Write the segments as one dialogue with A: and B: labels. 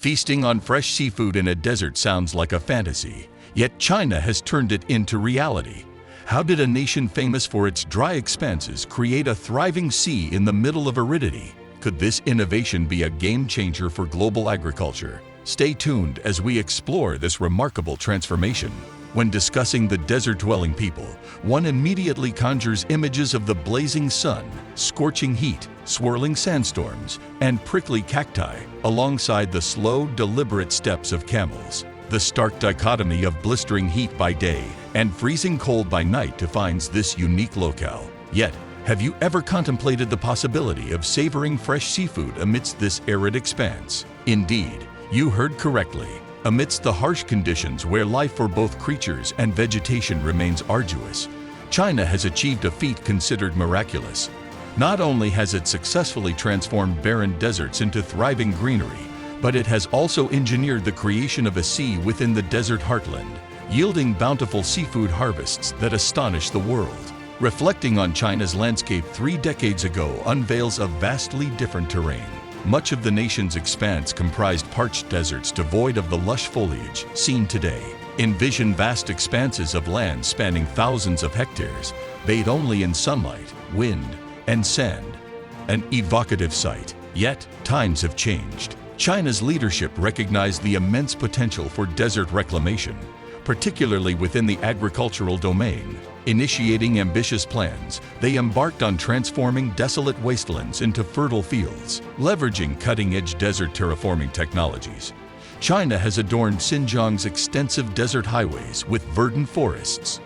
A: Feasting on fresh seafood in a desert sounds like a fantasy, yet China has turned it into reality. How did a nation famous for its dry expanses create a thriving sea in the middle of aridity? Could this innovation be a game changer for global agriculture? Stay tuned as we explore this remarkable transformation. When discussing the desert-dwelling people, one immediately conjures images of the blazing sun, scorching heat, swirling sandstorms, and prickly cacti, alongside the slow, deliberate steps of camels. The stark dichotomy of blistering heat by day and freezing cold by night defines this unique locale. Yet, have you ever contemplated the possibility of savoring fresh seafood amidst this arid expanse? Indeed, you heard correctly. Amidst the harsh conditions where life for both creatures and vegetation remains arduous, China has achieved a feat considered miraculous. Not only has it successfully transformed barren deserts into thriving greenery, but it has also engineered the creation of a sea within the desert heartland, yielding bountiful seafood harvests that astonish the world. Reflecting on China's landscape 3 decades ago unveils a vastly different terrain. Much of the nation's expanse comprised parched deserts devoid of the lush foliage seen today. Envision vast expanses of land spanning thousands of hectares, bathed only in sunlight, wind, and sand. An evocative sight. Yet, times have changed. China's leadership recognized the immense potential for desert reclamation, particularly within the agricultural domain. Initiating ambitious plans, they embarked on transforming desolate wastelands into fertile fields. Leveraging cutting-edge desert terraforming technologies, China has adorned Xinjiang's extensive desert highways with verdant forests.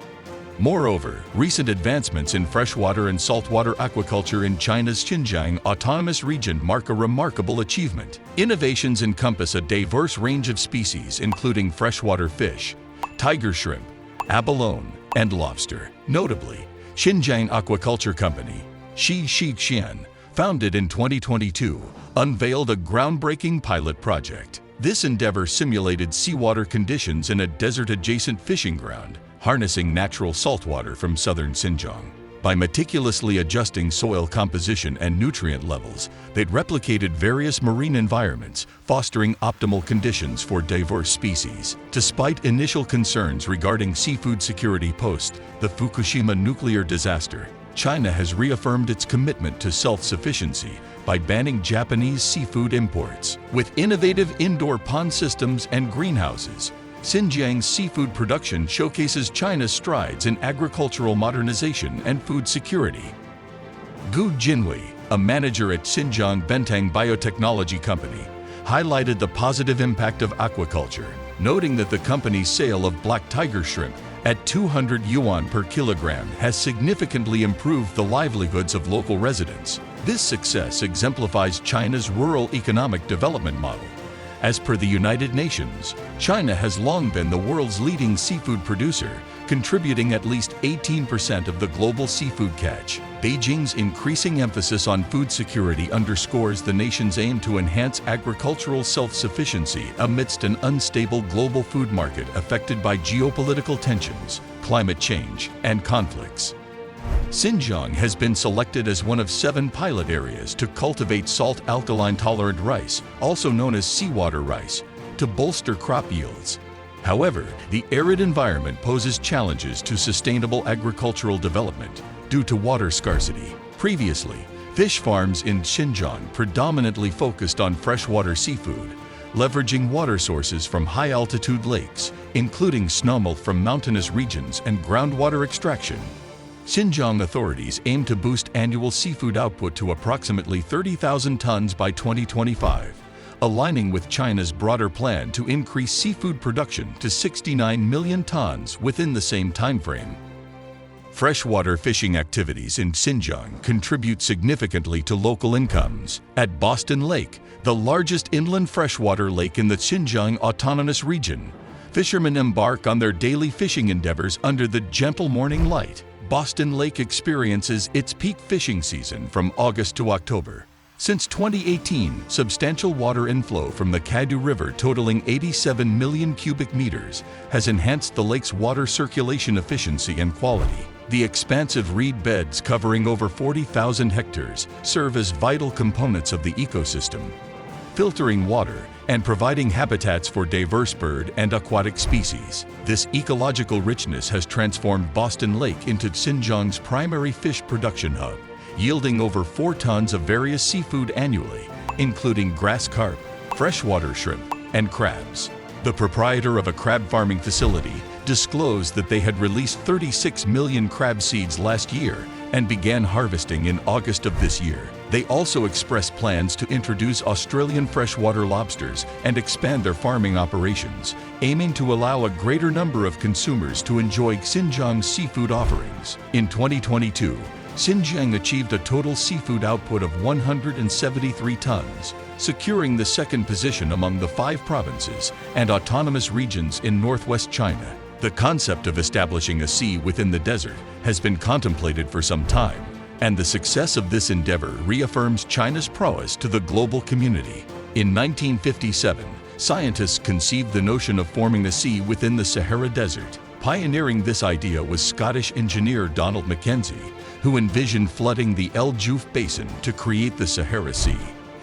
A: Moreover, recent advancements in freshwater and saltwater aquaculture in China's Xinjiang Autonomous Region mark a remarkable achievement. Innovations encompass a diverse range of species including freshwater fish, tiger shrimp, abalone, and lobster. Notably, Xinjiang Aquaculture Company, Xixian, founded in 2022, unveiled a groundbreaking pilot project. This endeavor simulated seawater conditions in a desert-adjacent fishing ground, harnessing natural saltwater from southern Xinjiang. By meticulously adjusting soil composition and nutrient levels, they'd replicated various marine environments, fostering optimal conditions for diverse species. Despite initial concerns regarding seafood security post the Fukushima nuclear disaster, China has reaffirmed its commitment to self-sufficiency by banning Japanese seafood imports. With innovative indoor pond systems and greenhouses, Xinjiang's seafood production showcases China's strides in agricultural modernization and food security. Gu Jinwei, a manager at Xinjiang Bentang Biotechnology Company, highlighted the positive impact of aquaculture, noting that the company's sale of black tiger shrimp at 200 yuan per kilogram has significantly improved the livelihoods of local residents. This success exemplifies China's rural economic development model. As per the United Nations, China has long been the world's leading seafood producer, contributing at least 18% of the global seafood catch. Beijing's increasing emphasis on food security underscores the nation's aim to enhance agricultural self-sufficiency amidst an unstable global food market affected by geopolitical tensions, climate change, and conflicts. Xinjiang has been selected as one of 7 pilot areas to cultivate salt alkaline-tolerant rice, also known as seawater rice, to bolster crop yields. However, the arid environment poses challenges to sustainable agricultural development due to water scarcity. Previously, fish farms in Xinjiang predominantly focused on freshwater seafood, leveraging water sources from high-altitude lakes, including snowmelt from mountainous regions and groundwater extraction. Xinjiang authorities aim to boost annual seafood output to approximately 30,000 tons by 2025, aligning with China's broader plan to increase seafood production to 69 million tons within the same timeframe. Freshwater fishing activities in Xinjiang contribute significantly to local incomes. At Boston Lake, the largest inland freshwater lake in the Xinjiang Autonomous Region, fishermen embark on their daily fishing endeavors under the gentle morning light. Boston Lake experiences its peak fishing season from August to October. Since 2018, substantial water inflow from the Kadu River totaling 87 million cubic meters has enhanced the lake's water circulation efficiency and quality. The expansive reed beds covering over 40,000 hectares serve as vital components of the ecosystem, filtering water and providing habitats for diverse bird and aquatic species. This ecological richness has transformed Boston Lake into Xinjiang's primary fish production hub, yielding over 4 tons of various seafood annually, including grass carp, freshwater shrimp, and crabs. The proprietor of a crab farming facility disclosed that they had released 36 million crab seeds last year and began harvesting in August of this year. They also expressed plans to introduce Australian freshwater lobsters and expand their farming operations, aiming to allow a greater number of consumers to enjoy Xinjiang's seafood offerings. In 2022, Xinjiang achieved a total seafood output of 173 tons, securing the second position among the 5 provinces and autonomous regions in northwest China. The concept of establishing a sea within the desert has been contemplated for some time, and the success of this endeavor reaffirms China's prowess to the global community. In 1957, scientists conceived the notion of forming a sea within the Sahara Desert. Pioneering this idea was Scottish engineer Donald Mackenzie, who envisioned flooding the El Jouf Basin to create the Sahara Sea.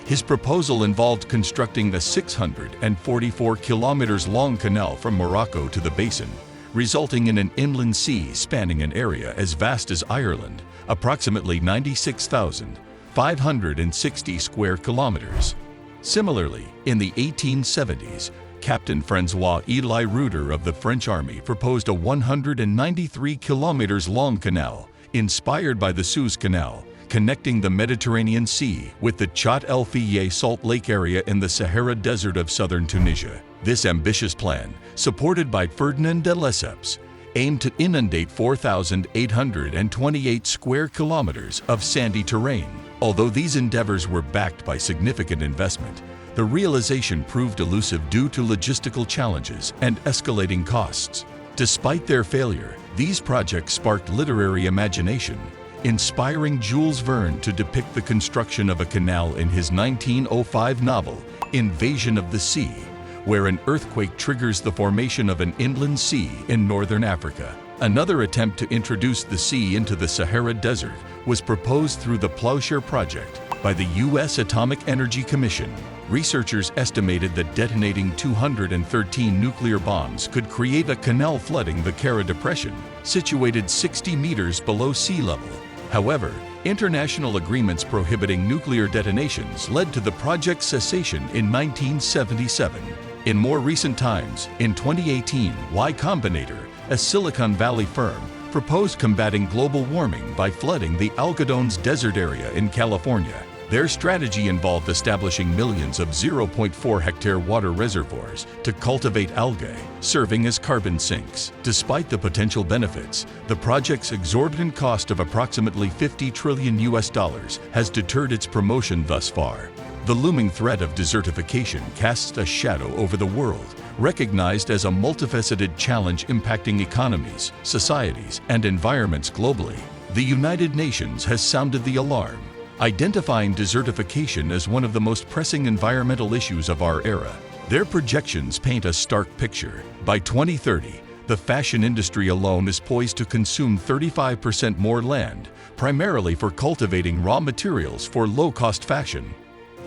A: His proposal involved constructing a 644 kilometers long canal from Morocco to the basin, resulting in an inland sea spanning an area as vast as Ireland, approximately 96,560 square kilometers. Similarly, in the 1870s, Captain Francois Eli Reuter of the French Army proposed a 193 kilometers long canal, inspired by the Suez Canal, connecting the Mediterranean Sea with the Chat El Fiyeh Salt Lake area in the Sahara Desert of southern Tunisia. This ambitious plan, supported by Ferdinand de Lesseps, aimed to inundate 4,828 square kilometers of sandy terrain. Although these endeavors were backed by significant investment, the realization proved elusive due to logistical challenges and escalating costs. Despite their failure, these projects sparked literary imagination, inspiring Jules Verne to depict the construction of a canal in his 1905 novel, Invasion of the Sea, where an earthquake triggers the formation of an inland sea in northern Africa. Another attempt to introduce the sea into the Sahara Desert was proposed through the Plowshare Project by the U.S. Atomic Energy Commission. Researchers estimated that detonating 213 nuclear bombs could create a canal flooding the Kara Depression, situated 60 meters below sea level. However, international agreements prohibiting nuclear detonations led to the project's cessation in 1977. In more recent times, in 2018, Y Combinator, a Silicon Valley firm, proposed combating global warming by flooding the Algodones Desert area in California. Their strategy involved establishing millions of 0.4-hectare water reservoirs to cultivate algae, serving as carbon sinks. Despite the potential benefits, the project's exorbitant cost of approximately $50 trillion has deterred its promotion thus far. The looming threat of desertification casts a shadow over the world, recognized as a multifaceted challenge impacting economies, societies, and environments globally. The United Nations has sounded the alarm, identifying desertification as one of the most pressing environmental issues of our era. Their projections paint a stark picture. By 2030, the fashion industry alone is poised to consume 35% more land, primarily for cultivating raw materials for low-cost fashion.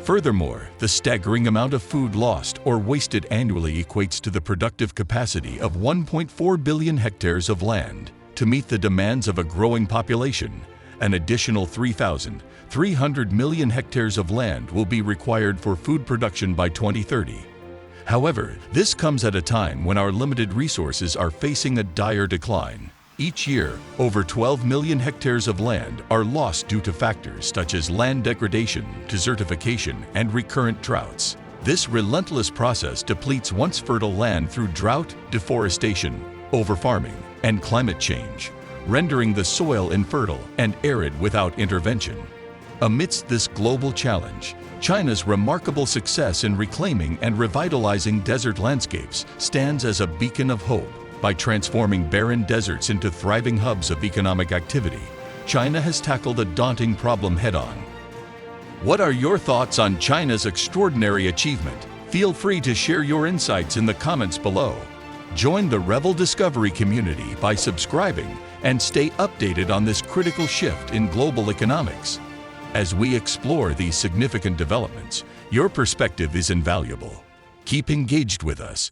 A: Furthermore, the staggering amount of food lost or wasted annually equates to the productive capacity of 1.4 billion hectares of land. To meet the demands of a growing population, an additional 3,300 million hectares of land will be required for food production by 2030. However, this comes at a time when our limited resources are facing a dire decline. Each year, over 12 million hectares of land are lost due to factors such as land degradation, desertification, and recurrent droughts. This relentless process depletes once fertile land through drought, deforestation, overfarming, and climate change, rendering the soil infertile and arid without intervention. Amidst this global challenge, China's remarkable success in reclaiming and revitalizing desert landscapes stands as a beacon of hope. By transforming barren deserts into thriving hubs of economic activity, China has tackled a daunting problem head-on. What are your thoughts on China's extraordinary achievement? Feel free to share your insights in the comments below. Join the Revel Discovery community by subscribing and stay updated on this critical shift in global economics. As we explore these significant developments, your perspective is invaluable. Keep engaged with us.